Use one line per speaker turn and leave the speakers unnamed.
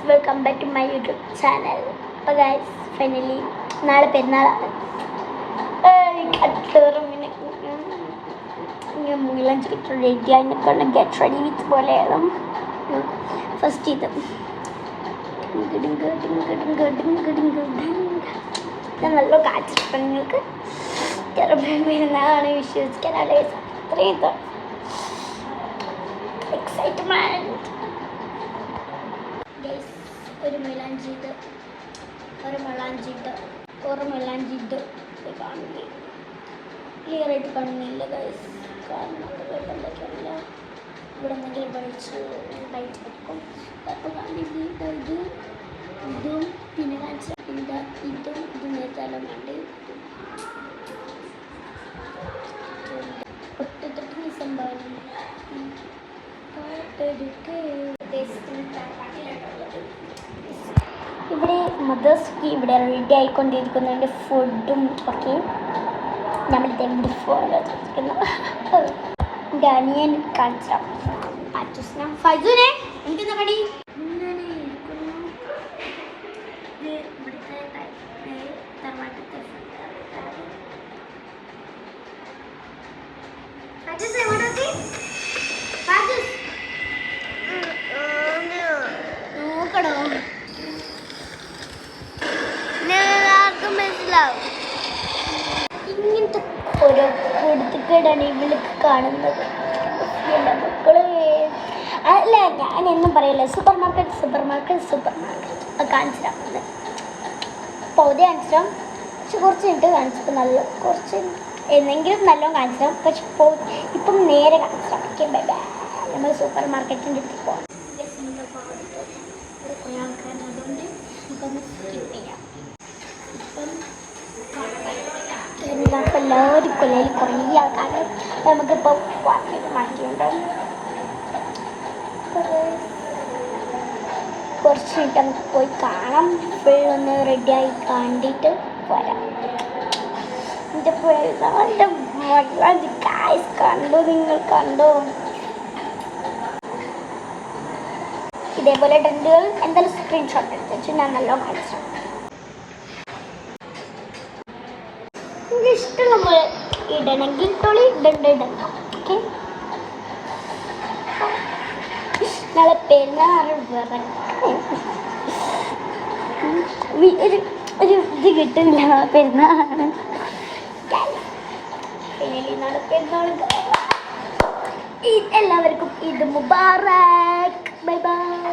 Welcome back to my YouTube channel. അപ്പോൾ guys finally നാളെ പെരുന്നാളാണ്. മൂലം ചിക്കൻ റെഡി ആയിക്കൊണ്ട് ഗെറ്റ് റെഡി വിത്ത് പോലെയാണ്. ഫസ്റ്റ് ഇത് ഞാൻ നല്ല കാച്ചിട്ടുണ്ട്. നിങ്ങൾക്ക് പെരുന്നാളാണ് വിശ്വസിക്കാനാണ് അത്രയും എക്സൈറ്റ്മെൻറ്റ്. ഒരു മെലാഞ്ചിട്ട് കാണുന്നില്ല, ക്ലിയറായിട്ട് കാണുന്നില്ല ഗൈസ്. കാരണം എന്തൊക്കെയല്ല ഇവിടെ എന്തെങ്കിലും പഠിച്ച് ലൈറ്റ് വെക്കും. അപ്പോൾ ഇതും പിന്നെ കാണിച്ചിട്ടുണ്ട്. ഇതും നേരത്തെ വേണ്ടി ഒറ്റ സംഭവം ഇവിടെ മദേഴ്സ്ക്ക് ഇവിടെ റെഡി ആയിക്കൊണ്ടിരിക്കുന്നുണ്ട് ഫുഡും ഒക്കെ. നമ്മളിത് ഫോളോ ചെയ്തിരിക്കുന്നു. എൻ്റെ അനിയൻ കാണിച്ചാം ഫൈസുനെ എനിക്കെന്താ പണി നോക്കണോ? ഇങ്ങനത്തെ ഓരോ കൊടുത്തിട്ടാണ് ഇവൾക്ക് കാണുന്നത്. എൻ്റെ മക്കള് അല്ല, ഞാൻ എന്നും പറയില്ല സൂപ്പർ മാർക്കറ്റ് കാണിച്ചിട്ടാണ് പൗതി കാണിച്ചിട്ടാം. പക്ഷെ കുറച്ച് കഴിഞ്ഞിട്ട് കാണിച്ചപ്പോൾ നല്ല കുറച്ച് എന്തെങ്കിലും നല്ലോണം കാണിച്ചിട്ടാം. പക്ഷെ ഇപ്പം നേരെ കാണിച്ചിട്ടാം. Okay bye bye. നമ്മൾ സൂപ്പർ മാർക്കറ്റിൻ്റെ അടുത്ത് പോകാം. കുറേ ആൾക്കാരുണ്ട്, അതുകൊണ്ട് നമുക്കൊന്ന് സ്കിപ്പ് ചെയ്യാം. ഇപ്പം എല്ലാവരും കൊല്ലയിൽ കുറേ ആൾക്കാർ നമുക്കിപ്പോൾ മാറ്റിയുണ്ടാവും. കുറച്ച് കഴിഞ്ഞിട്ട് നമുക്ക് പോയി കാണാം. ഫുള്ളൊന്ന് റെഡിയായി കണ്ടിട്ട് വരാം. എൻ്റെ പെരുന്നാളിൻ്റെ ഗായ്സ് കണ്ടോ? നിങ്ങൾ കണ്ടോ? ഇതേപോലെ ട്രെൻഡുകൾ എന്തായാലും സ്ക്രീൻഷോട്ട് എടുത്ത് വെച്ച് ഞാൻ നല്ലോണം കാണിച്ചു. എനിക്ക് ഇഷ്ടമുള്ള പോലെ ഇടണമെങ്കിൽ തൊളി ഇടണ്ട. ഓക്കെ, നാളെ പെരുന്നാൾ ഒരു ഇത് കിട്ടുന്നില്ല. പെരുന്നാളാണ് നാളെ പെരുന്നാൾ. എല്ലാവർക്കും ഈദ് മുബാറക്. Bye bye.